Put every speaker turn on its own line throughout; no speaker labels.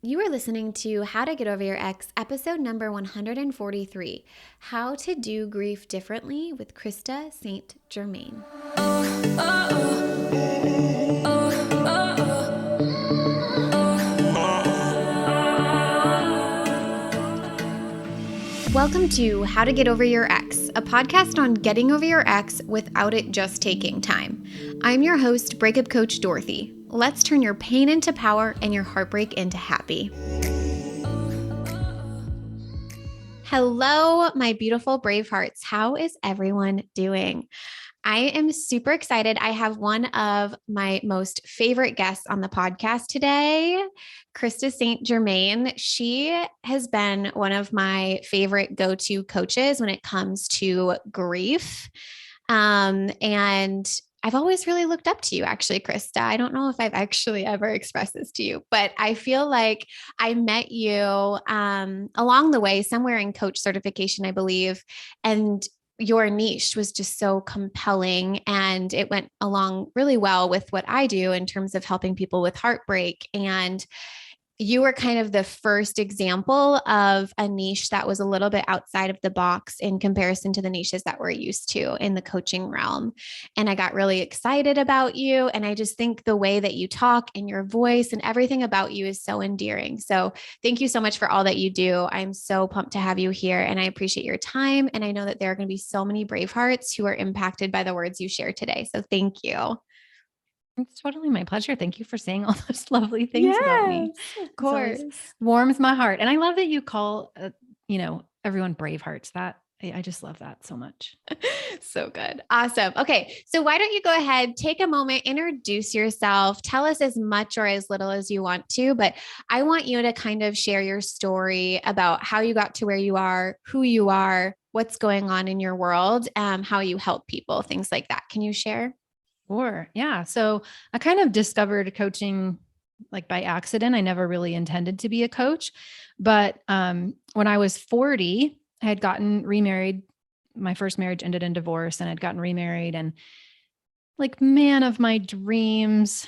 You are listening to How to Get Over Your Ex, episode number 143, How to Do Grief Differently with Krista St. Germain. Welcome to How to Get Over Your Ex, a podcast on getting over your ex without it just taking time. I'm your host, breakup coach Dorothy. Let's turn your pain into power and your heartbreak into happy. Hello, my beautiful brave hearts. How is everyone doing? I am super excited. I have one of my most favorite guests on the podcast today, Krista St. Germain. She has been one of my favorite go-to coaches when it comes to grief. And I've always really looked up to you, actually, Krista. I don't know if I've actually ever expressed this to you, but I feel like I met you along the way, somewhere in coach certification, I believe. And your niche was just so compelling, and it went along really well with what I do in terms of helping people with heartbreak. And you were kind of the first example of a niche that was a little bit outside of the box in comparison to the niches that we're used to in the coaching realm. And I got really excited about you. And I just think the way that you talk and your voice and everything about you is so endearing. So thank you so much for all that you do. I'm so pumped to have you here, and I appreciate your time. And I know that there are going to be so many brave hearts who are impacted by the words you share today. So thank you.
It's totally my pleasure. Thank you for saying all those lovely things about me.
Yes, of
It's always
course.
warms my heart. And I love that you call, everyone brave hearts. I just love that so much.
So good. Awesome. Okay. So why don't you go ahead, take a moment, introduce yourself, tell us as much or as little as you want to, but I want you to kind of share your story about how you got to where you are, who you are, what's going on in your world, how you help people, things like that. Can you share?
Sure. Yeah. So I kind of discovered coaching like by accident. I never really intended to be a coach, but when I was 40, I had gotten remarried. My first marriage ended in divorce, and I'd gotten remarried, and like man of my dreams,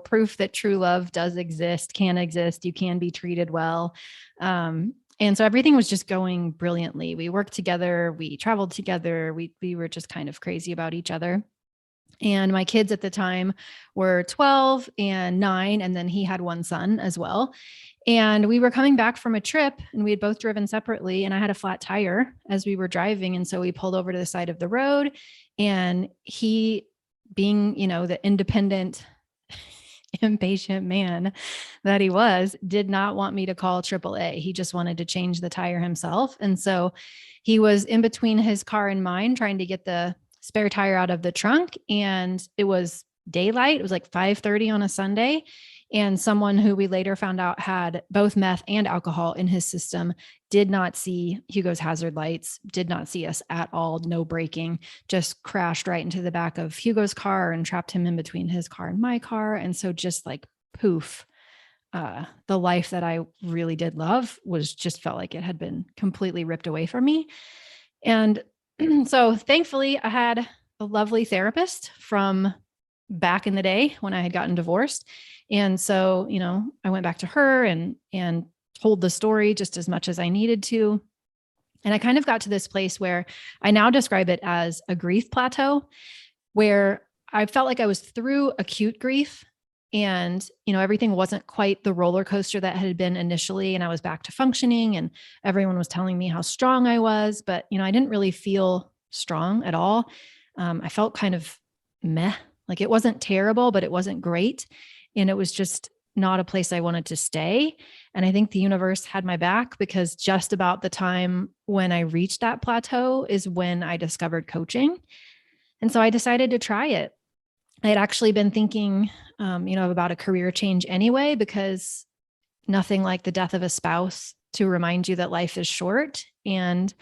proof that true love does exist, can exist. You can be treated well. And so everything was just going brilliantly. We worked together, we traveled together. We were just kind of crazy about each other. And my kids at the time were 12 and 9. And then he had one son as well. And we were coming back from a trip, and we had both driven separately, and I had a flat tire as we were driving. And so we pulled over to the side of the road, and he, being, the independent, impatient man that he was, did not want me to call AAA. He just wanted to change the tire himself. And so he was in between his car and mine, trying to get the spare tire out of the trunk. And it was daylight. It was like 5:30 on a Sunday. And someone who we later found out had both meth and alcohol in his system did not see Hugo's hazard lights, did not see us at all, no braking, just crashed right into the back of Hugo's car and trapped him in between his car and my car. And so just like poof, the life that I really did love was just felt like it had been completely ripped away from me. And so thankfully I had a lovely therapist from back in the day when I had gotten divorced. And so, I went back to her and told the story just as much as I needed to. And I kind of got to this place where I now describe it as a grief plateau, where I felt like I was through acute grief, and, everything wasn't quite the roller coaster that had been initially. And I was back to functioning, and everyone was telling me how strong I was, but, I didn't really feel strong at all. I felt kind of meh, like it wasn't terrible, but it wasn't great. And it was just not a place I wanted to stay. And I think the universe had my back, because just about the time when I reached that plateau is when I discovered coaching. And so I decided to try it. I had actually been thinking, about a career change anyway, because nothing like the death of a spouse to remind you that life is short, and,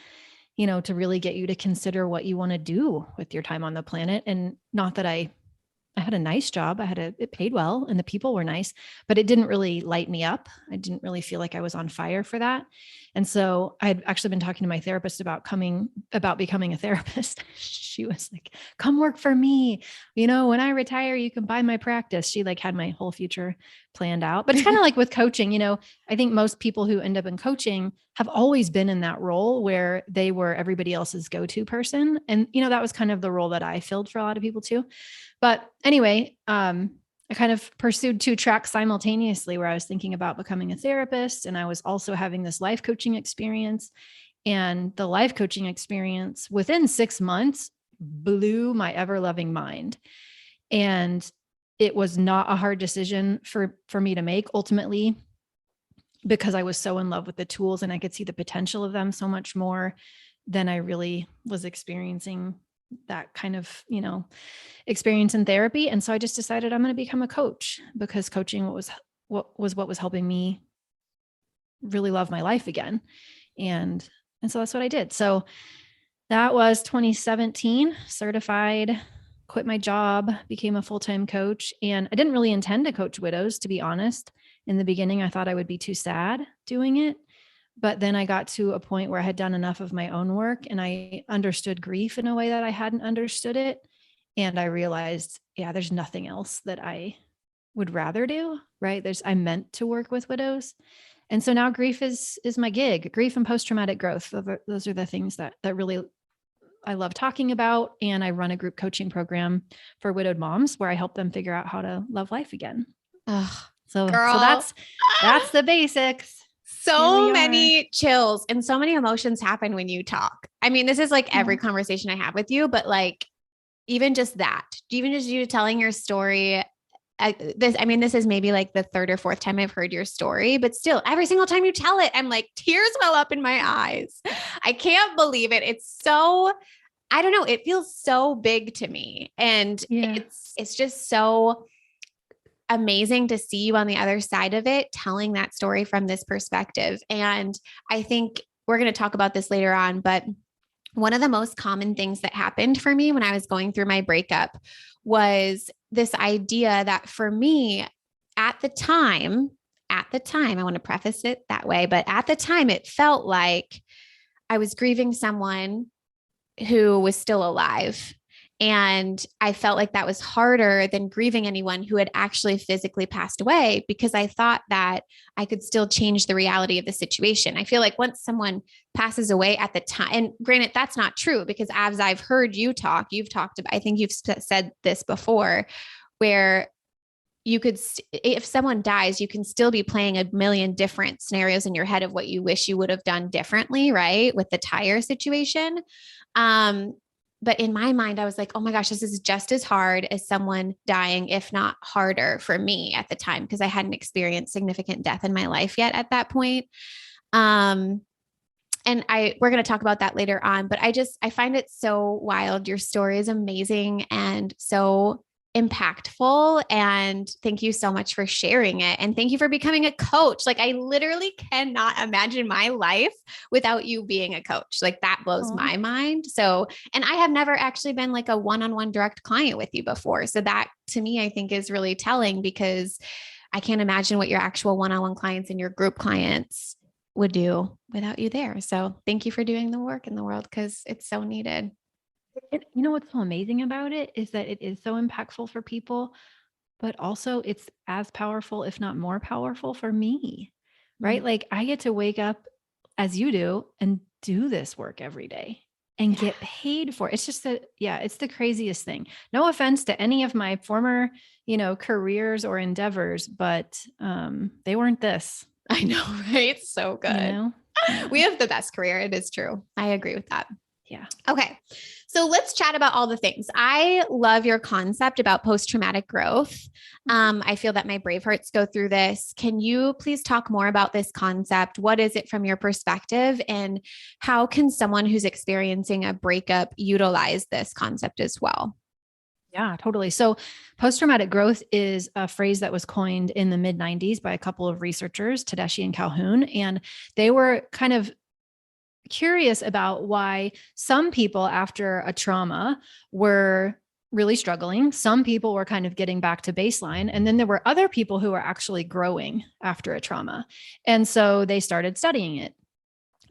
to really get you to consider what you want to do with your time on the planet. And not that I had a nice job. It paid well, and the people were nice, but it didn't really light me up. I didn't really feel like I was on fire for that. And so I'd actually been talking to my therapist about becoming a therapist. She was like, come work for me. When I retire, you can buy my practice. She like had my whole future planned out. But it's kind of like with coaching, I think most people who end up in coaching have always been in that role where they were everybody else's go-to person. And, that was kind of the role that I filled for a lot of people too. But anyway, I kind of pursued two tracks simultaneously, where I was thinking about becoming a therapist, and I was also having this life coaching experience. And the life coaching experience within 6 months blew my ever loving mind. And it was not a hard decision for me to make ultimately, because I was so in love with the tools and I could see the potential of them so much more than I really was experiencing that kind of, experience in therapy. And so I just decided I'm going to become a coach, because coaching was what was helping me really love my life again. And so that's what I did. So that was 2017, certified, quit my job, became a full-time coach. And I didn't really intend to coach widows, to be honest. In the beginning, I thought I would be too sad doing it. But then I got to a point where I had done enough of my own work and I understood grief in a way that I hadn't understood it. And I realized, there's nothing else that I would rather do, right? I meant to work with widows. And so now grief is my gig. Grief and post-traumatic growth. Those are the things that really I love talking about. And I run a group coaching program for widowed moms where I help them figure out how to love life again.
Oh,
so
girl.
that's the basics.
So many chills and so many emotions happen when you talk. I mean, this is like every conversation I have with you, but like, even just you telling your story, this is maybe like the third or fourth time I've heard your story, but still every single time you tell it, I'm like, tears well up in my eyes. I can't believe it. It's so, I don't know. It feels so big to me. And it's just so amazing to see you on the other side of it, telling that story from this perspective. And I think we're going to talk about this later on, but one of the most common things that happened for me when I was going through my breakup was this idea that for me at the time, I want to preface it that way, but at the time it felt like I was grieving someone who was still alive. And I felt like that was harder than grieving anyone who had actually physically passed away, because I thought that I could still change the reality of the situation. I feel like once someone passes away at the time, and granted, that's not true, because as I've heard you talk, you've talked about, I think you've said this before, where you could, if someone dies, you can still be playing a million different scenarios in your head of what you wish you would have done differently, right? With the tire situation. But in my mind, I was like, oh my gosh, this is just as hard as someone dying, if not harder for me at the time, because I hadn't experienced significant death in my life yet at that point. And we're going to talk about that later on, but I find it so wild. Your story is amazing and so impactful. And thank you so much for sharing it. And thank you for becoming a coach. Like, I literally cannot imagine my life without you being a coach. Like, that blows my mind. So, and I have never actually been like a one-on-one direct client with you before. So that to me, I think is really telling, because I can't imagine what your actual one-on-one clients and your group clients would do without you there. So thank you for doing the work in the world, because it's so needed.
You know what's so amazing about it is that it is so impactful for people, but also it's as powerful, if not more powerful for me, right? Like, I get to wake up as you do and do this work every day and get paid for it. It's just it's the craziest thing. No offense to any of my former, careers or endeavors, but they weren't this.
I know, right? So good. We have the best career. It is true. I agree with that.
Yeah.
Okay. So let's chat about all the things. I love your concept about post-traumatic growth. I feel that my brave hearts go through this. Can you please talk more about this concept? What is it from your perspective, and how can someone who's experiencing a breakup utilize this concept as well?
Yeah, totally. So post-traumatic growth is a phrase that was coined in the mid-90s by a couple of researchers, Tedeschi and Calhoun, and they were kind of curious about why some people after a trauma were really struggling. Some people were kind of getting back to baseline. And then there were other people who were actually growing after a trauma. And so they started studying it.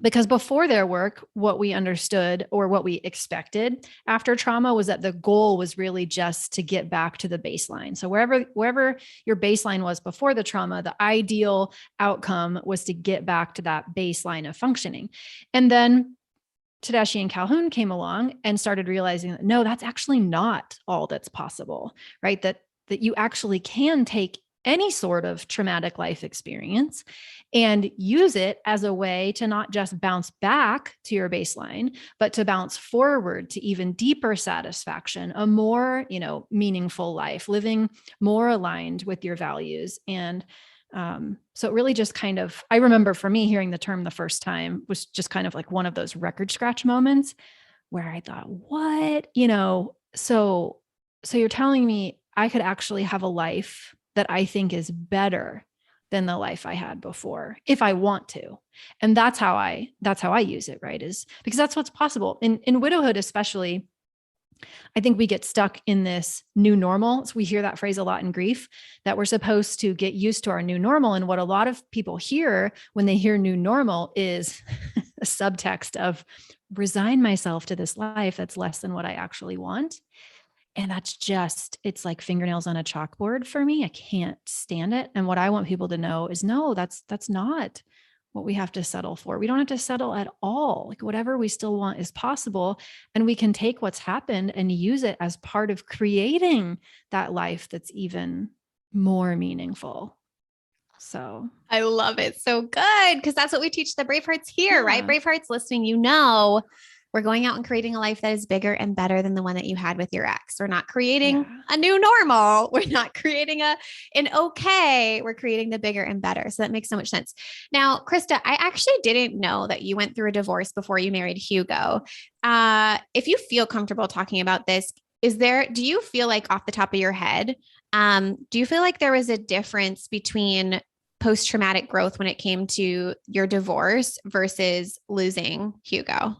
Because before their work, what we understood or what we expected after trauma was that the goal was really just to get back to the baseline. So wherever your baseline was before the trauma, the ideal outcome was to get back to that baseline of functioning. And then Tedeschi and Calhoun came along and started realizing that no, that's actually not all that's possible, right? That you actually can take any sort of traumatic life experience and use it as a way to not just bounce back to your baseline, but to bounce forward to even deeper satisfaction, a more, meaningful life, living more aligned with your values. And so it really just kind of, I remember for me hearing the term the first time was just kind of like one of those record scratch moments where I thought, what, so you're telling me I could actually have a life that I think is better than the life I had before, if I want to. And that's how I use it, right? Is because that's what's possible in widowhood, especially. I think we get stuck in this new normal. So we hear that phrase a lot in grief, that we're supposed to get used to our new normal. And what a lot of people hear when they hear new normal is a subtext of resign myself to this life that's less than what I actually want. And it's like fingernails on a chalkboard for me. I can't stand it. And what I want people to know is no, that's not what we have to settle for. We don't have to settle at all. Like whatever we still want is possible. And we can take what's happened and use it as part of creating that life that's even more meaningful. So
I love it. So good. Because that's what we teach the Brave Hearts here, right?
Yeah.
Brave Hearts listening, we're going out and creating a life that is bigger and better than the one that you had with your ex. We're not creating a new normal. We're not creating an okay. We're creating the bigger and better. So that makes so much sense. Now, Krista, I actually didn't know that you went through a divorce before you married Hugo. If you feel comfortable talking about this, do you feel like off the top of your head, do you feel like there was a difference between post-traumatic growth when it came to your divorce versus losing Hugo?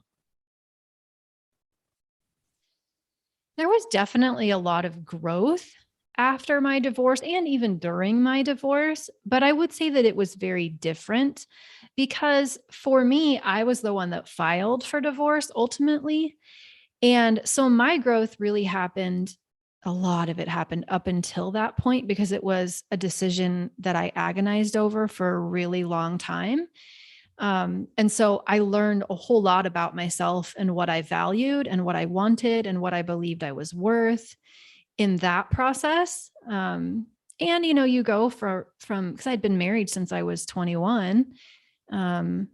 There was definitely a lot of growth after my divorce and even during my divorce, but I would say that it was very different because for me, I was the one that filed for divorce ultimately. And so my growth really happened. A lot of it happened up until that point because it was a decision that I agonized over for a really long time. And so I learned a whole lot about myself and what I valued and what I wanted and what I believed I was worth in that process. And, you go from, because I'd been married since I was 21, and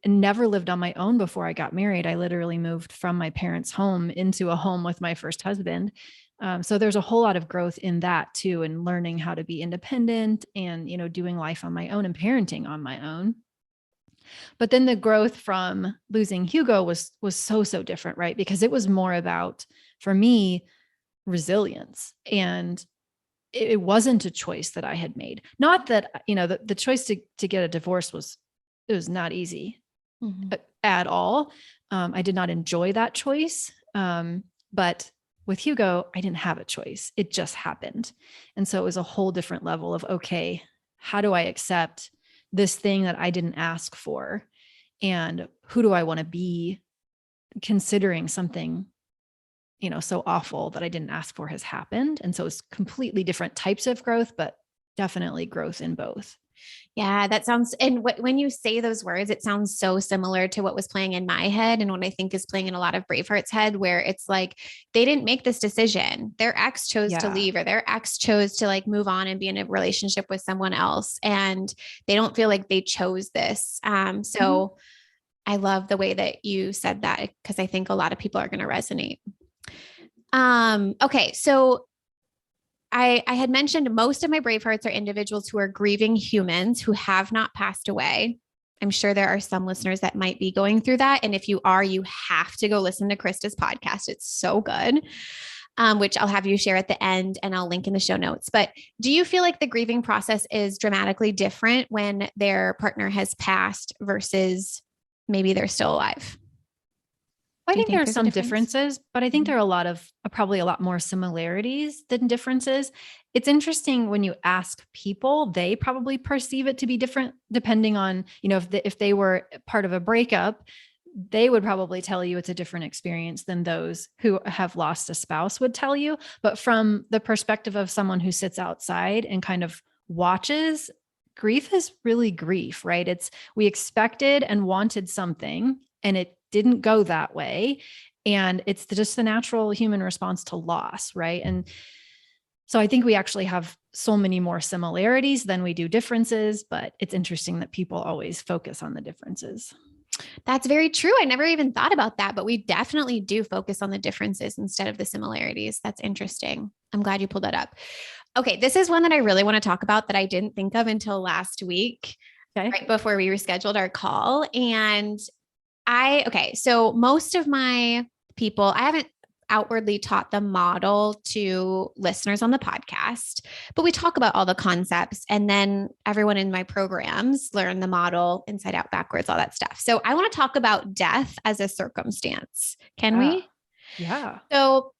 never lived on my own before I got married. I literally moved from my parents' home into a home with my first husband. So there's a whole lot of growth in that too, and learning how to be independent and, doing life on my own and parenting on my own. But then the growth from losing Hugo was so different, right? Because it was more about, for me, resilience. And it wasn't a choice that I had made. Not that, the choice to get a divorce was not easy at all. I did not enjoy that choice. But with Hugo, I didn't have a choice. It just happened. And so it was a whole different level of, okay, how do I accept this thing that I didn't ask for? And who do I want to be, considering something, so awful that I didn't ask for has happened? And so it's completely different types of growth, but definitely growth in both.
Yeah, that sounds, and when you say those words, it sounds so similar to what was playing in my head and what I think is playing in a lot of Braveheart's head, where it's like, they didn't make this decision. Their ex chose to leave, or their ex chose to like move on and be in a relationship with someone else. And they don't feel like they chose this. So I love the way that you said that, because I think a lot of people are going to resonate. Okay. So I had mentioned most of my Bravehearts are individuals who are grieving humans who have not passed away. I'm sure there are some listeners that might be going through that. And if you are, you have to go listen to Krista's podcast. It's so good, which I'll have you share at the end and I'll link in the show notes. But do you feel like the grieving process is dramatically different when their partner has passed versus maybe they're still alive?
I think there are some differences, but I think there are probably a lot more similarities than differences. it's interesting when you ask people, they probably perceive it to be different depending on, if they were part of a breakup, they would probably tell you it's a different experience than those who have lost a spouse would tell you. But from the perspective of someone who sits outside and kind of watches, grief is really grief, right? We expected and wanted something and it didn't go that way. And it's just the natural human response to loss, right? And so I think we actually have so many more similarities than we do differences, but it's interesting that people always focus on the differences.
That's very true. I never even thought about that, but we definitely do focus on the differences instead of the similarities. That's interesting. I'm glad you pulled that up. Okay, this is one that I really want to talk about that I didn't think of until last week, right before we rescheduled our call. And so most of my people, I haven't outwardly taught the model to listeners on the podcast, but we talk about all the concepts and then everyone in my programs learn the model inside out, backwards, all that stuff. So I want to talk about death as a circumstance. Can we?
Yeah.
So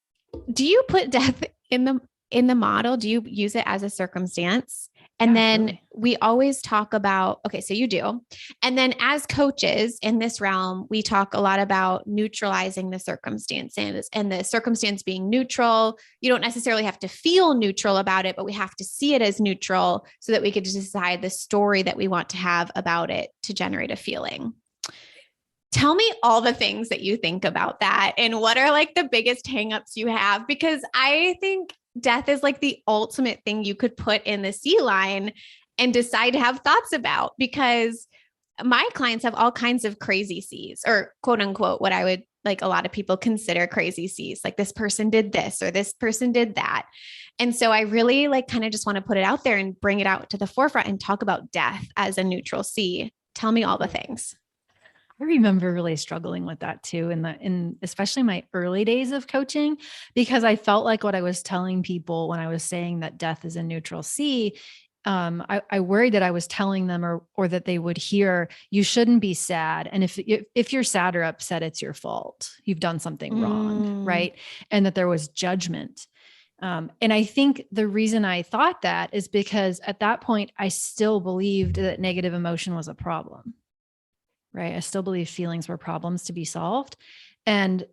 do you put death in the model? Do you use it as a circumstance? And then we always talk about, okay, so you do. And then as coaches in this realm, we talk a lot about neutralizing the circumstances and the circumstance being neutral. You don't necessarily have to feel neutral about it, but we have to see it as neutral so that we could decide the story that we want to have about it to generate a feeling. Tell me all the things that you think about that and what are like the biggest hangups you have, because I think death is like the ultimate thing you could put in the sea line and decide to have thoughts about, because my clients have all kinds of crazy C's, or quote unquote, what I would like a lot of people consider crazy C's, like this person did this or this person did that. And so I really like kind of just want to put it out there and bring it out to the forefront and talk about death as a neutral C. Tell me all the things.
I remember really struggling with that too, in especially my early days of coaching, because I felt like what I was telling people when I was saying that death is a neutral C, I worried that I was telling them or that they would hear, you shouldn't be sad. And if you're sad or upset, it's your fault. You've done something wrong, right? And that there was judgment. And I think the reason I thought that is because at that point, I still believed that negative emotion was a problem. Right. I still believe feelings were problems to be solved and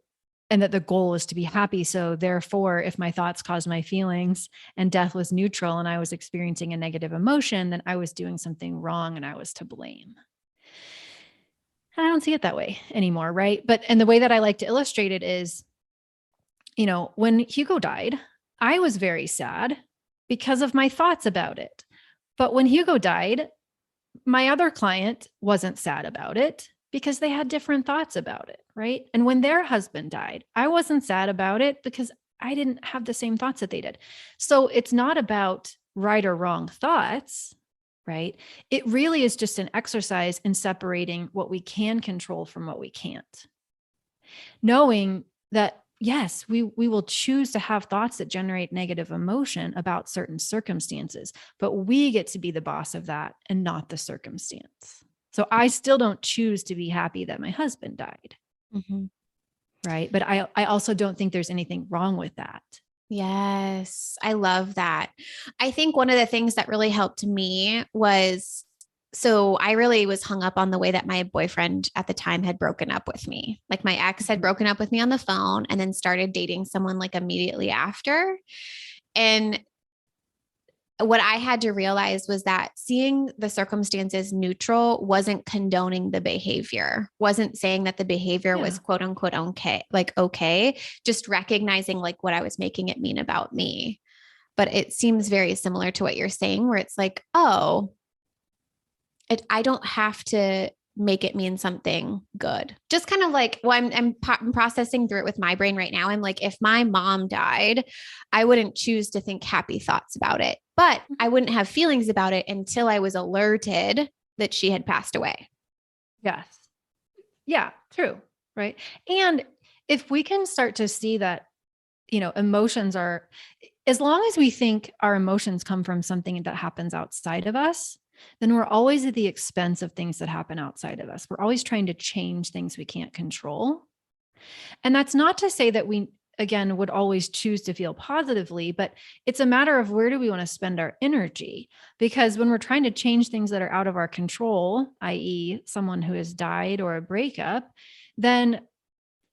that the goal is to be happy. So therefore, if my thoughts caused my feelings and death was neutral and I was experiencing a negative emotion, then I was doing something wrong and I was to blame. And I don't see it that way anymore. Right. And the way that I like to illustrate it is, when Hugo died, I was very sad because of my thoughts about it. But when Hugo died, my other client wasn't sad about it because they had different thoughts about it, right? And when their husband died, I wasn't sad about it because I didn't have the same thoughts that they did. So it's not about right or wrong thoughts, right? It really is just an exercise in separating what we can control from what we can't. Knowing that yes, we will choose to have thoughts that generate negative emotion about certain circumstances, but we get to be the boss of that and not the circumstance. So I still don't choose to be happy that my husband died. Mm-hmm. Right. But I also don't think there's anything wrong with that.
Yes, I love that. I think one of the things that really helped me was, so I really was hung up on the way that my boyfriend at the time had broken up with me. Like my ex had broken up with me on the phone and then started dating someone like immediately after. And what I had to realize was that seeing the circumstances neutral wasn't condoning the behavior, wasn't saying that the behavior was quote unquote okay, just recognizing like what I was making it mean about me. But it seems very similar to what you're saying, where it's like, oh, I don't have to make it mean something good. Just kind of like, well, I'm processing through it with my brain right now. I'm like, if my mom died, I wouldn't choose to think happy thoughts about it, but I wouldn't have feelings about it until I was alerted that she had passed away.
Yes. Yeah, true. Right. And if we can start to see that, emotions are, as long as we think our emotions come from something that happens outside of us, then we're always at the expense of things that happen outside of us. We're always trying to change things we can't control. And that's not to say that again, would always choose to feel positively, but it's a matter of where do we want to spend our energy? Because when we're trying to change things that are out of our control, i.e. someone who has died or a breakup, then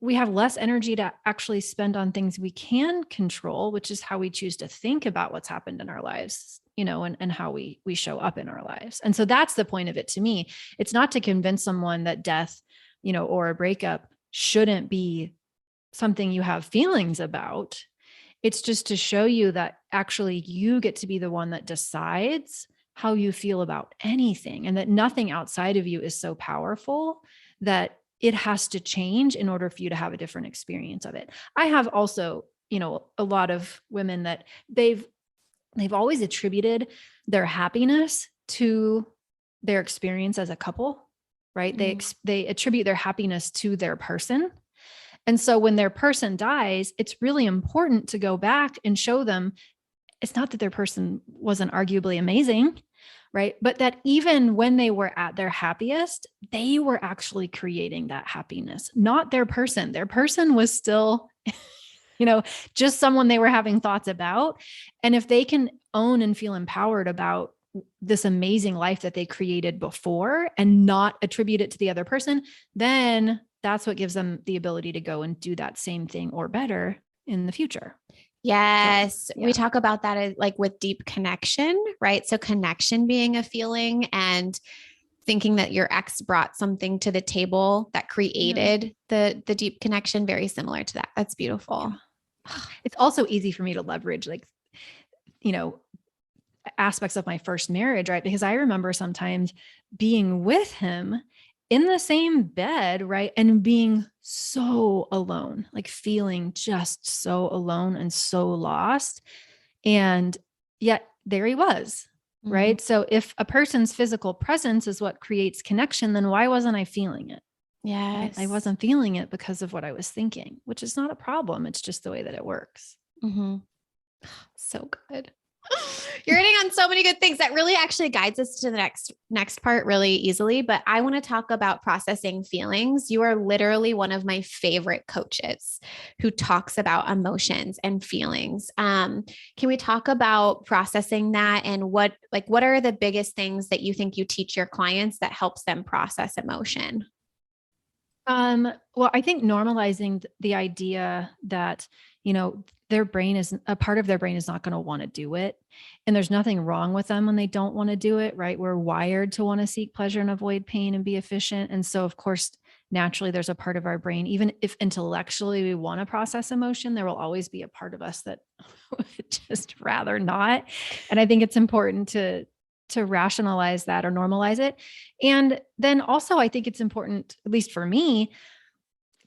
we have less energy to actually spend on things we can control, which is how we choose to think about what's happened in our lives, and how we show up in our lives. And so that's the point of it to me. It's not to convince someone that death, or a breakup shouldn't be something you have feelings about. It's just to show you that actually you get to be the one that decides how you feel about anything, and that nothing outside of you is so powerful that it has to change in order for you to have a different experience of it. I have also, a lot of women that they've always attributed their happiness to their experience as a couple, right? They attribute their happiness to their person. And so when their person dies, it's really important to go back and show them it's not that their person wasn't arguably amazing, right? But that even when they were at their happiest, they were actually creating that happiness, not their person. Their person was still, just someone they were having thoughts about. And if they can own and feel empowered about this amazing life that they created before and not attribute it to the other person, then that's what gives them the ability to go and do that same thing or better in the future.
Yes.
So, yeah.
We talk about that as like with deep connection, right? So connection being a feeling, and thinking that your ex brought something to the table that created the deep connection, very similar to that. That's beautiful.
Yeah. It's also easy for me to leverage aspects of my first marriage, right? Because I remember sometimes being with him in the same bed, right? And being so alone, like feeling just so alone and so lost. And yet there he was, right? So if a person's physical presence is what creates connection, then why wasn't I feeling it?
Yes.
I wasn't feeling it because of what I was thinking, which is not a problem. It's just the way that it works.
Mm-hmm. So good. You're hitting on so many good things that really actually guides us to the next part really easily. But I want to talk about processing feelings. You are literally one of my favorite coaches who talks about emotions and feelings. Can we talk about processing that, and what are the biggest things that you think you teach your clients that helps them process emotion?
Well, I think normalizing the idea that, their brain is a part of their brain is not going to want to do it. And there's nothing wrong with them when they don't want to do it, right? We're wired to want to seek pleasure and avoid pain and be efficient. And so of course, naturally there's a part of our brain, even if intellectually we want to process emotion, there will always be a part of us that would just rather not. And I think it's important to rationalize that or normalize it. And then also I think it's important, at least for me,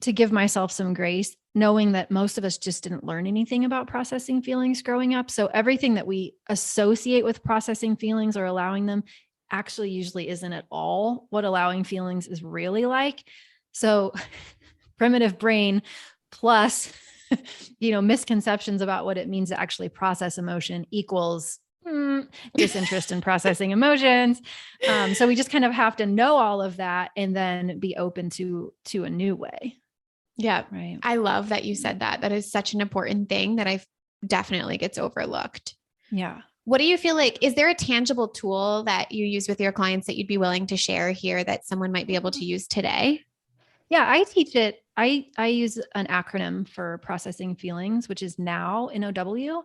to give myself some grace, knowing that most of us just didn't learn anything about processing feelings growing up. So everything that we associate with processing feelings or allowing them actually usually isn't at all what allowing feelings is really like. So primitive brain plus, misconceptions about what it means to actually process emotion equals disinterest in processing emotions. So we just kind of have to know all of that and then be open to a new way.
Yeah.
Right.
I love that you said that. That is such an important thing that I definitely gets overlooked.
Yeah.
What do you feel like? Is there a tangible tool that you use with your clients that you'd be willing to share here that someone might be able to use today?
Yeah, I teach it. I use an acronym for processing feelings, which is NOW, NOW.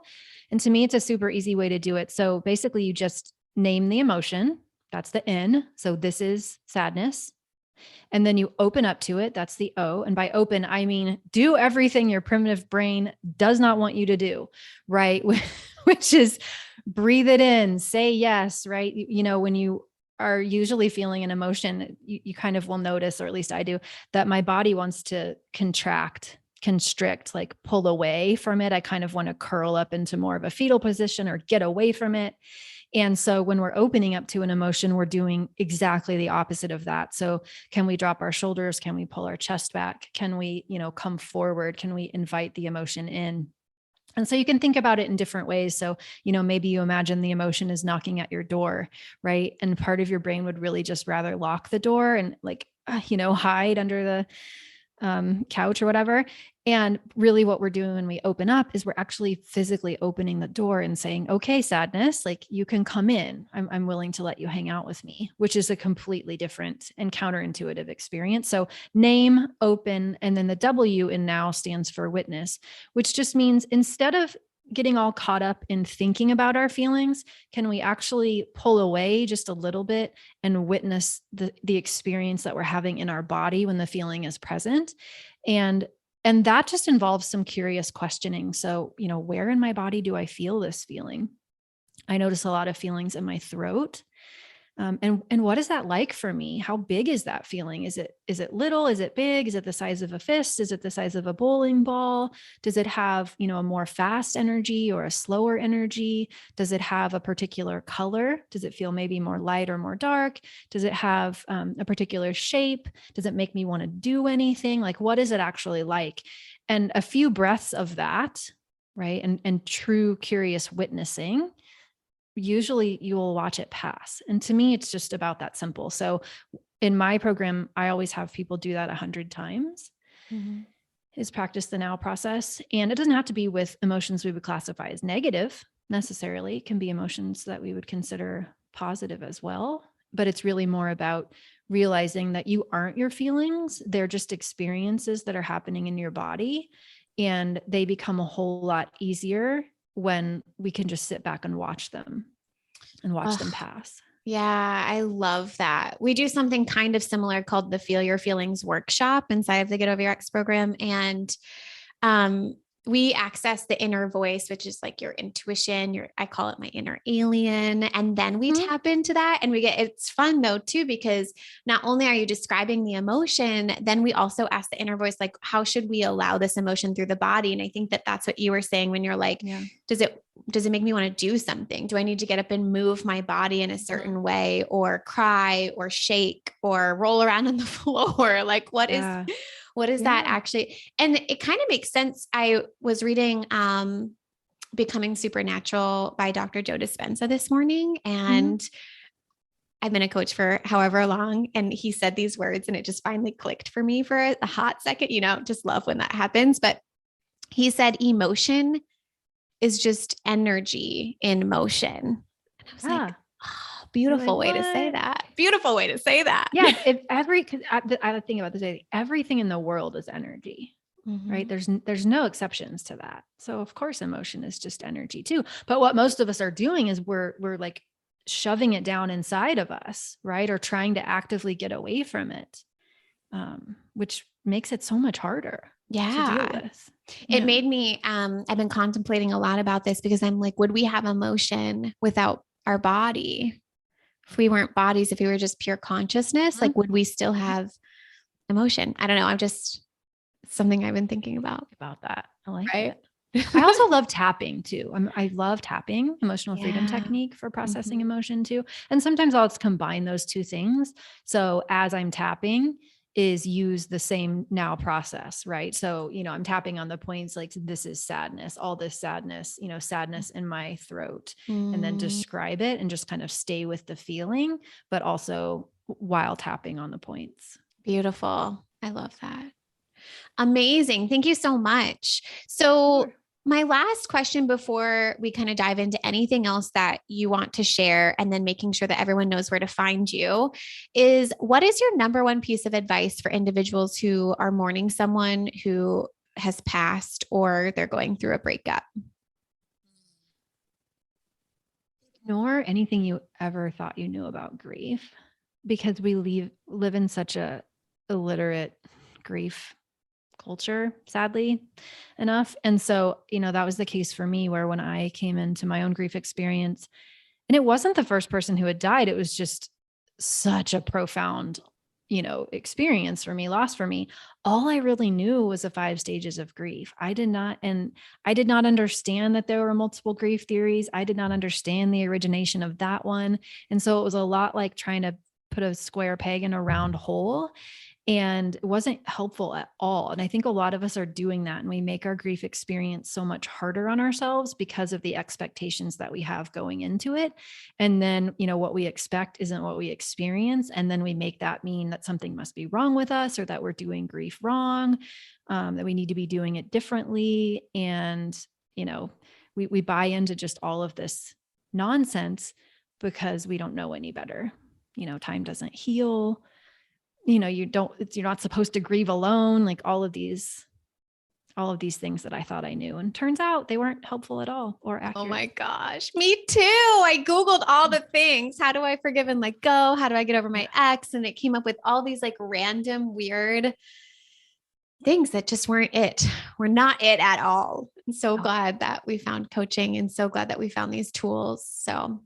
And to me, it's a super easy way to do it. So basically you just name the emotion. That's the N. So this is sadness. And then you open up to it. That's the O. And by open, I mean, do everything your primitive brain does not want you to do, right? Which is breathe it in, say yes, right? When you are usually feeling an emotion, you kind of will notice, or at least I do, that my body wants to contract, constrict, like pull away from it. I kind of want to curl up into more of a fetal position or get away from it. And so when we're opening up to an emotion, we're doing exactly the opposite of that. So can we drop our shoulders? Can we pull our chest back? Can we, come forward? Can we invite the emotion in? And so you can think about it in different ways. So, maybe you imagine the emotion is knocking at your door, right? And part of your brain would really just rather lock the door and hide under couch or whatever. And really what we're doing when we open up is we're actually physically opening the door and saying, okay, sadness, like you can come in. I'm willing to let you hang out with me, which is a completely different and counterintuitive experience. So name, open, and then the W in now stands for witness, which just means instead of getting all caught up in thinking about our feelings, can we actually pull away just a little bit and witness the experience that we're having in our body when the feeling is present? And that just involves some curious questioning. So, where in my body do I feel this feeling? I notice a lot of feelings in my throat. And what is that like for me? How big is that feeling? Is it little? Is it big? Is it the size of a fist? Is it the size of a bowling ball? Does it have, a more fast energy or a slower energy? Does it have a particular color? Does it feel maybe more light or more dark? Does it have a particular shape? Does it make me want to do anything? Like, what is it actually like? And a few breaths of that, right? And true curious witnessing, usually you will watch it pass. And to me, it's just about that simple. So in my program, I always have people do that 100 times, is practice the now process. And it doesn't have to be with emotions we would classify as negative necessarily. It can be emotions that we would consider positive as well. But it's really more about realizing that you aren't your feelings. They're just experiences that are happening in your body. And they become a whole lot easier when we can just sit back and watch them pass.
Yeah, I love that. We do something kind of similar called the Feel Your Feelings workshop inside of the Get Over Your Ex program. And we access the inner voice, which is like your intuition, I call it my inner alien. And then we tap into that and it's fun though, too, because not only are you describing the emotion, then we also ask the inner voice, like, how should we allow this emotion through the body? And I think that that's what you were saying when you're like, does it make me want to do something? Do I need to get up and move my body in a certain way, or cry or shake or roll around on the floor? Like, what is that actually? And it kind of makes sense. I was reading Becoming Supernatural by Dr. Joe Dispenza this morning, and I've been a coach for however long, and he said these words and it just finally clicked for me for a hot second, just love when that happens. But he said, emotion is just energy in motion. And I was like, oh, beautiful way to say that. Beautiful way to say that.
Yeah. I think about this, everything in the world is energy, right? There's no exceptions to that. So of course, emotion is just energy too. But what most of us are doing is we're like shoving it down inside of us, right? Or trying to actively get away from it, which makes it so much harder to deal with.
It made me, I've been contemplating a lot about this, because I'm like, would we have emotion without our body? If we weren't bodies, if we were just pure consciousness, like, would we still have emotion? I don't know. Something I've been thinking about
that. I like it. I also love tapping too. I love tapping, emotional freedom technique for processing emotion too. And sometimes I'll just combine those two things. So as I'm tapping, is use the same now process, right? So, I'm tapping on the points like, this is sadness, all this sadness, sadness in my throat, and then describe it and just kind of stay with the feeling, but also while tapping on the points.
Beautiful. I love that. Amazing. Thank you so much. So my last question before we kind of dive into anything else that you want to share, and then making sure that everyone knows where to find you, is what is your number one piece of advice for individuals who are mourning someone who has passed or they're going through a breakup?
Ignore anything you ever thought you knew about grief, because we live in such a illiterate grief culture, sadly enough. And so, that was the case for me, where when I came into my own grief experience, and it wasn't the first person who had died, it was just such a profound, experience for me, loss for me. All I really knew was the 5 stages of grief. I did not understand that there were multiple grief theories. I did not understand the origination of that one. And so it was a lot like trying to put a square peg in a round hole. And it wasn't helpful at all. And I think a lot of us are doing that. And we make our grief experience so much harder on ourselves because of the expectations that we have going into it. And then, what we expect isn't what we experience. And then we make that mean that something must be wrong with us, or that we're doing grief wrong, that we need to be doing it differently. And, we buy into just all of this nonsense because we don't know any better. Time doesn't heal. You're not supposed to grieve alone. Like all of these things that I thought I knew. And turns out they weren't helpful at all or accurate.
Oh my gosh. Me too. I Googled all the things. How do I forgive and let go? How do I get over my ex? And it came up with all these like random weird things that just weren't it. We're not it at all. I'm so glad that we found coaching and so glad that we found these tools. So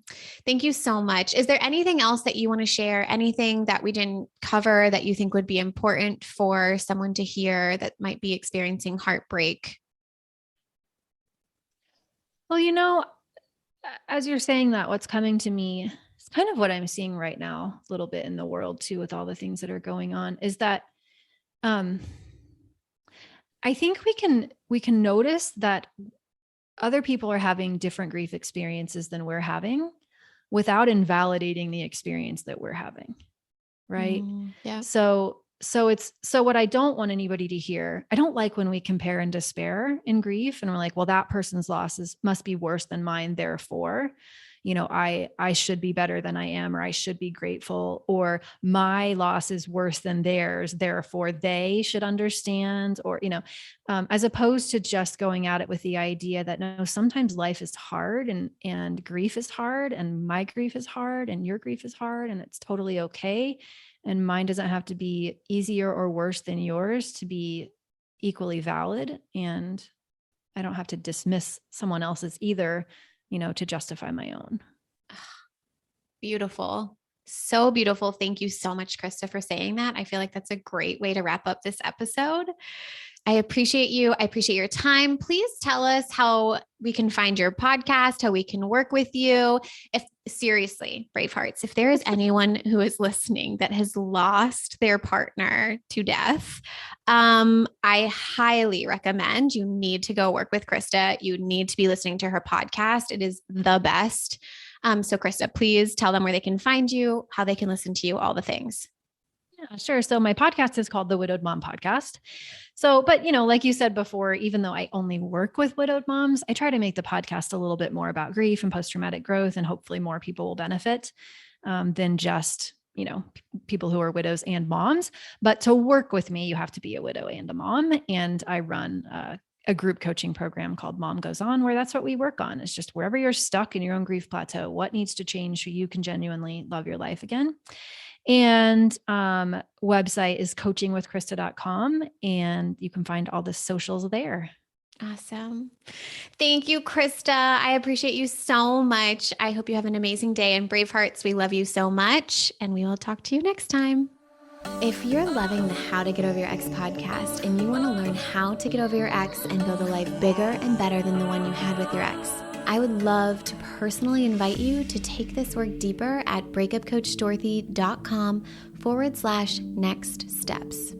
thank you so much. Is there anything else that you want to share? Anything that we didn't cover that you think would be important for someone to hear that might be experiencing heartbreak?
Well, as you're saying that, what's coming to me is kind of what I'm seeing right now, a little bit in the world too, with all the things that are going on, is that, I think we can notice that other people are having different grief experiences than we're having without invalidating the experience that we're having. Right.
Yeah.
So what I don't want anybody to hear, I don't like when we compare and despair in grief and we're like, well, that person's losses must be worse than mine. Therefore, I should be better than I am, or I should be grateful, or my loss is worse than theirs. Therefore they should understand, or, as opposed to just going at it with the idea that no, sometimes life is hard and grief is hard, and my grief is hard and your grief is hard, and it's totally okay. And mine doesn't have to be easier or worse than yours to be equally valid. And I don't have to dismiss someone else's either, to justify my own.
Beautiful. So beautiful. Thank you so much, Krista, for saying that. I feel like that's a great way to wrap up this episode. I appreciate you. I appreciate your time. Please tell us how we can find your podcast, how we can work with you. If seriously, Bravehearts, if there is anyone who is listening that has lost their partner to death, I highly recommend you need to go work with Krista. You need to be listening to her podcast. It is the best. So Krista, please tell them where they can find you, how they can listen to you, all the things.
Yeah, sure. So my podcast is called the Widowed Mom Podcast. So, but like you said before, even though I only work with widowed moms, I try to make the podcast a little bit more about grief and post-traumatic growth, and hopefully more people will benefit than just, people who are widows and moms. But to work with me, you have to be a widow and a mom. And I run a group coaching program called Mom Goes On, where that's what we work on. It's just wherever you're stuck in your own grief plateau, what needs to change so you can genuinely love your life again. And website is coachingwithkrista.com, and you can find all the socials there.
Awesome. Thank you, Krista. I appreciate you so much. I hope you have an amazing day, and Bravehearts, we love you so much, and we will talk to you next time. If you're loving the How to Get Over Your Ex podcast and you want to learn how to get over your ex and build a life bigger and better than the one you had with your ex, I would love to personally invite you to take this work deeper at breakupcoachdorothy.com/next steps.